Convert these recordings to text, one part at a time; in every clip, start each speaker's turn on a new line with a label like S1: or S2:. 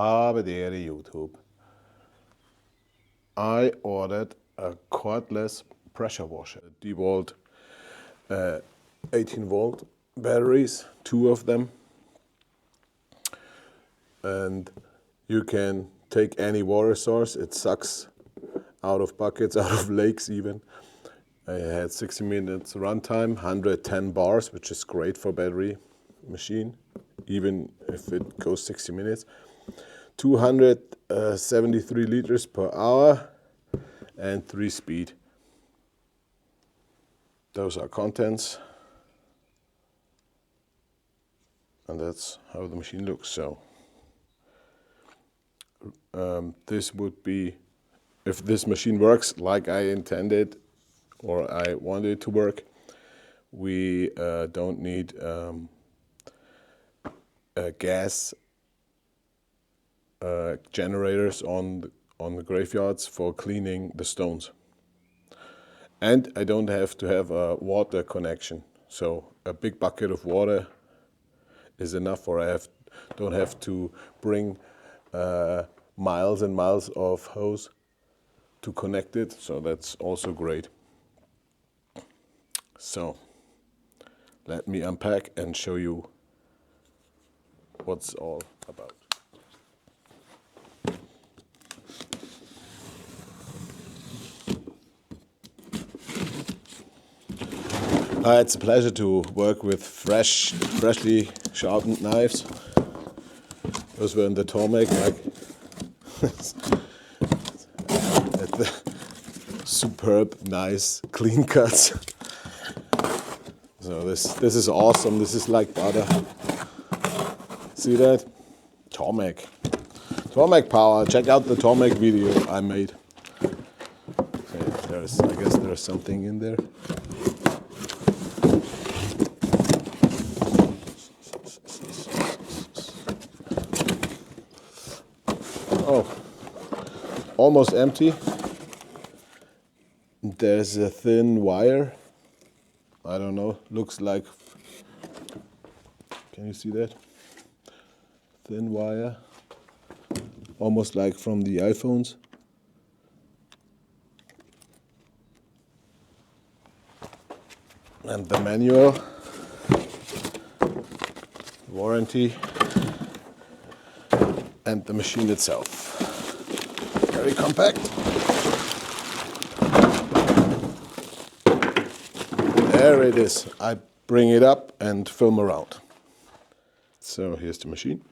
S1: Habe die Ehre, YouTube. I ordered a cordless pressure washer. DeWalt 18 volt batteries, 2 of them. And you can take any water source. It sucks out of buckets, out of lakes even. I had 60 minutes runtime, 110 bars, which is great for battery machine, even if it goes 60 minutes. 273 liters per hour and 3 speed. Those are contents. And that's how the machine looks. So this would be, if this machine works like I intended or I wanted it to work, we don't need gas generators on the graveyards for cleaning the stones. And I don't have to have a water connection. So a big bucket of water is enough, or I don't have to bring miles and miles of hose to connect it. So that's also great. So let me unpack and show you what's all about. It's a pleasure to work with freshly sharpened knives. Those were in the Tormek, like at the superb, nice, clean cuts. So this is awesome. This is like butter. See that? Tormek power. Check out the Tormek video I made. Okay, I guess there's something in there. Oh, almost empty. There's a thin wire. I don't know, looks like, can you see that? Thin wire, almost like from the iPhones. And the manual, warranty, and the machine itself. Very compact. There it is. I bring it up and film around. So here's the machine.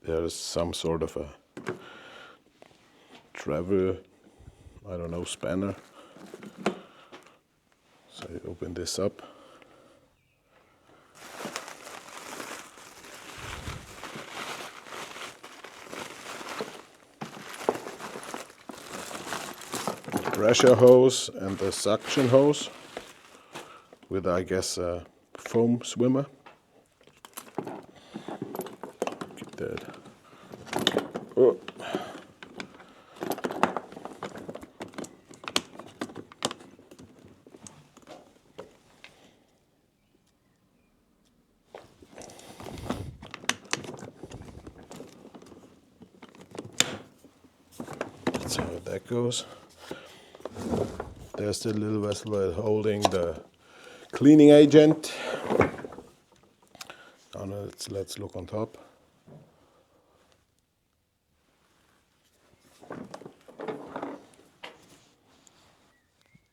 S1: There's some sort of a travel, I don't know, spanner. So I open this up. Pressure hose and the suction hose with, I guess, a foam swimmer. Get that. Oh. That's how that goes. There's the little vessel holding the cleaning agent. Now let's look on top.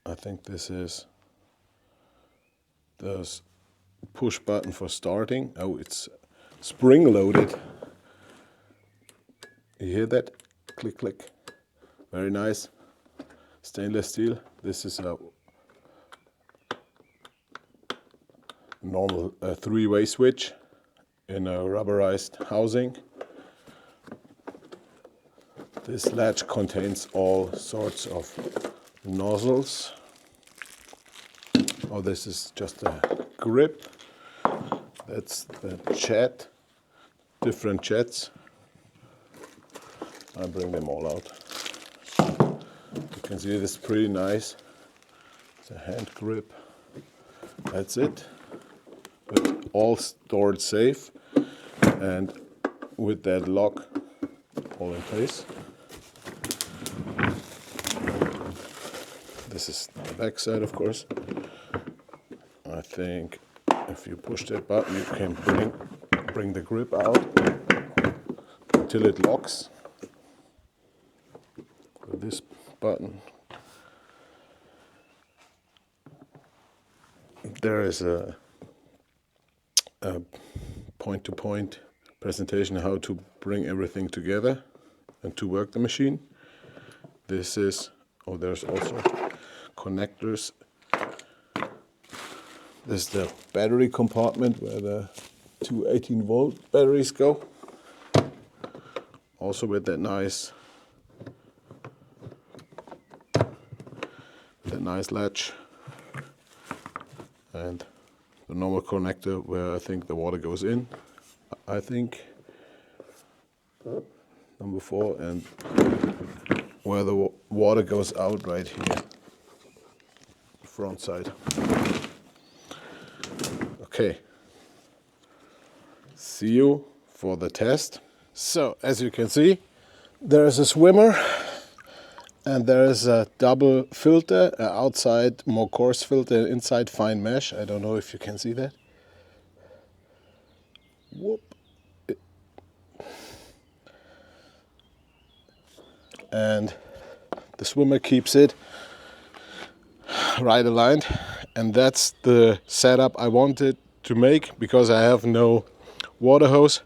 S1: I think this is the push button for starting. Oh, it's spring loaded. You hear that? Click, click. Very nice. Stainless steel. This is a normal 3-way switch in a rubberized housing. This latch contains all sorts of nozzles. Oh, this is just a grip. That's the jet, different jets. I bring them all out. You can see this is pretty nice. It's a hand grip. That's it. But all stored safe. And with that lock all in place. This is the back side, of course. I think if you push that button, you can bring the grip out until it locks. With this button, there is a point-to-point presentation how to bring everything together and to work the machine. This is, oh, there's also connectors. This is the battery compartment where the two 18-volt batteries go. Also with that nice latch, and the normal connector where I think the water goes in. I think number 4, and where the water goes out right here, front side. Okay, see you for the test. So as you can see, there is a swimmer and there is a double filter, outside more coarse filter, inside fine mesh. I don't know if you can see that. Whoop. And the swimmer keeps it right aligned, and that's the setup I wanted to make, because I have no water hose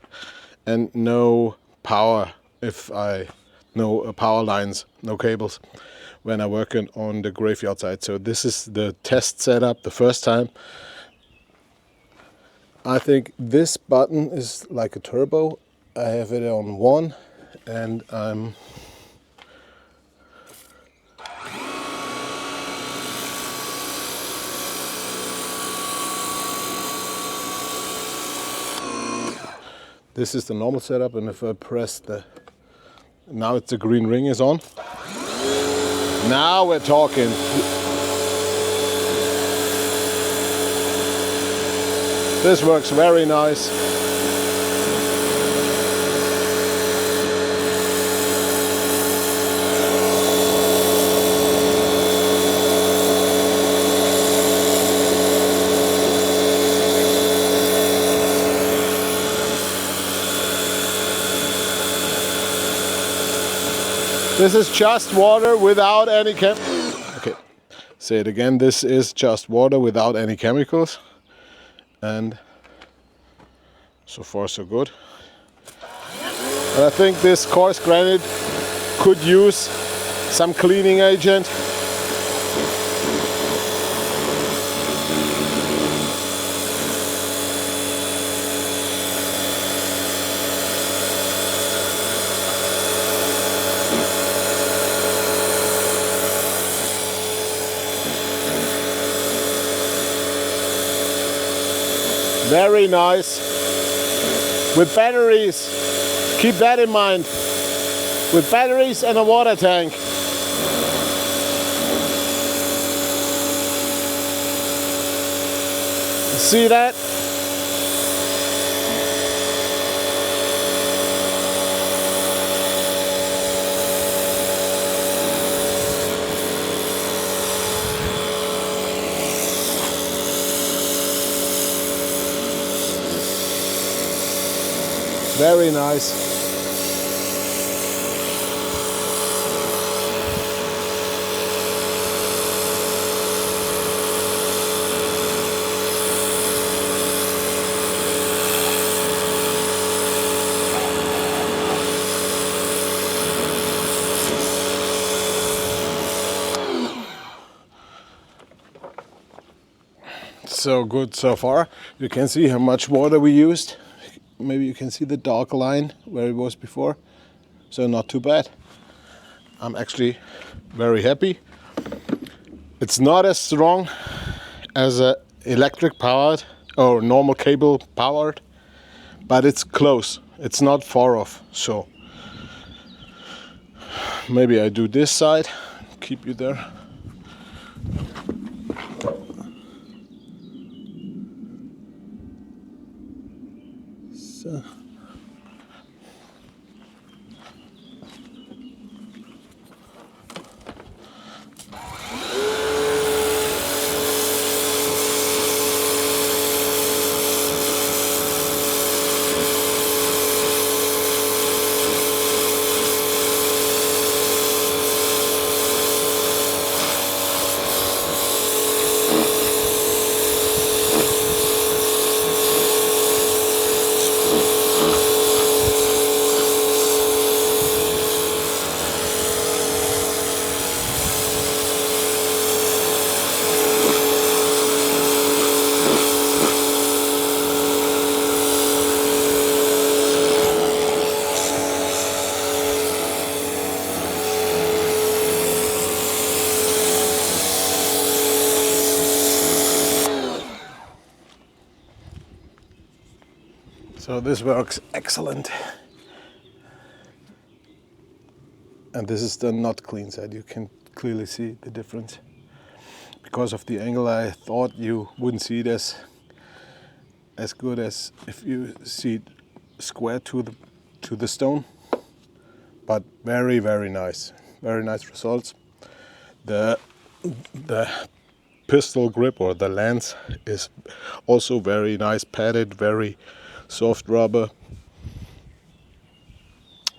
S1: and no power, no power lines, no cables when I'm working on the graveyard side. So this is the test setup the first time. I think this button is like a turbo. I have it on 1, and I'm this is the normal setup, and if I press now it's the green ring is on. Now we're talking. This works very nice. This is just water without any Okay, say it again. This is just water without any chemicals, and so far so good. And I think this coarse granite could use some cleaning agent. Very nice. With batteries, keep that in mind. With batteries and a water tank. See that? Very nice. So good so far. You can see how much water we used. Maybe you can see the dark line where it was before. So not too bad. I'm actually very happy. It's not as strong as a electric powered or normal cable powered, but it's close. It's not far off. So maybe I do this side, keep you there. So So this works excellent. And this is the not clean side. You can clearly see the difference. Because of the angle, I thought you wouldn't see it as good as if you see it square to the stone. But very, very nice results. The pistol grip or the lance is also very nice, padded, very soft rubber.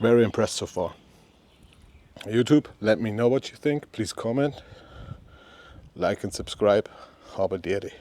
S1: Very impressed so far. YouTube, let me know what you think. Please comment, like and subscribe. Habe dir die.